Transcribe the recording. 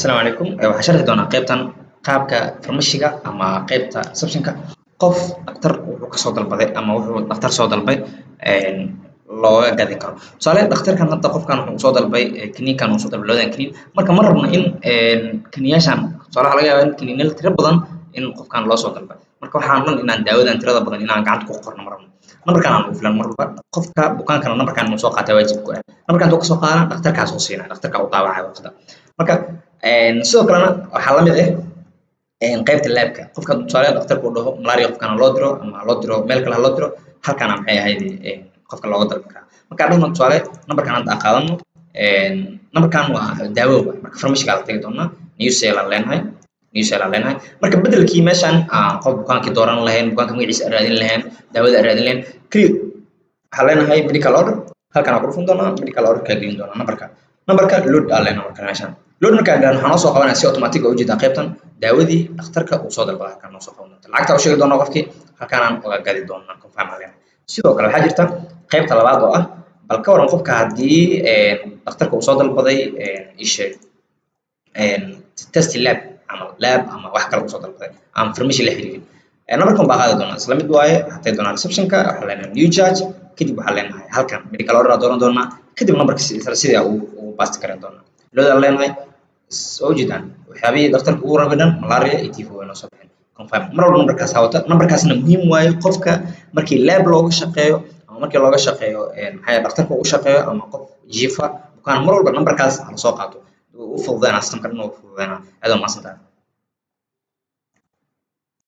السلام عليكم waxaan sharxi doonaa qaybtan qaabka farmashiga ama qaybta receptionka qof dhaqtar wuxuu ka soo dalbaday ama wuxuu dhaqtar soo dalbay looga gadi karo tusaale dhaqtarkan hadda qofkan wuxuu soo dalbay kiniinkan uu soo dalbay labadan kiniin marka ma rabno in kiniyaashan tusaale waxaa laga yaabaa in kiniinal tiro badan in qofkan loo soo dalbay marka waxaan dhan inaan daawadan tirada badan inaan gacanta ku qorno ma rabno nambarkan aan u filan mar walba qofka bukaankana nambarkan inuu soo qaatay waajib ku ah nambarkan intuu ka soo qaadana dhaqtarkaas uu siinaa dhaqtarka uu daawacay waqtiga marka sidoo kalena waxaa la mid ah qaybta laabka qofka tusaale dhaqtarku uu dhaho malaria qofkana loo diro ama loo diro meel kale ha loo diro halkana maxay ahayd qofka looga dalban karaa marka dhahno tusaale nambarkan hadda aan qaadano nambarkan waa daawo marka farmashiga la tagi doonaa newsel aan leenahay marka bedelkii meeshan qof bukaankii dooran lahayn bukaanka magaciisa aan raadin lahayn daawada aan raadin lahayn kaliya waxaan leenahay medical order halkan aan ku dhufan doonaa medical order kaa gelin doonaa nambarka load aan leenahay marka meeshan load markaan gaarno waxaan noo soo qabanaya si automatic u jeedaa qaybtan daawadii dhakhtarka uu soo dalbaday halkaan noo soo qaban doonta lacagta u sheegi doonaa qofkii halkaanaan uga gadi doonaa confirm aan leenahay sidoo kale waxaa jirta qaybta labaad oo ah bal ka waran qofka haddii dhakhtarka uu soo dalbaday isheeg test lab ama wax kale uu soo dalbaday ama farmashi la xiriirin nambarkan baa qaadi doonaa isla mid waaye waxay doonaa receptionka waxaa leenahay new charge kadib waxaa leenahay halkan medical order dooran doonaa kadib nambarka sidaa uu baasti garan doonaa looda leenahay soo jeedaan waxyaabihii dhaqtarka ugu rabay dhan malaria iyo tifo way noo soo baxeen confirm mar walba nambarkaas hawata nambarkaasna muhiim waaye qofka markii lab looga shaqeeyo ama markii looga shaqeeyo maxay dhaqtarka uu shaqeeyo ama qof jiifa bukaan mar walba nambarkaas hala soo qaato u fududeynaa systemka dhan u fududeynaa aad u mahadsantahay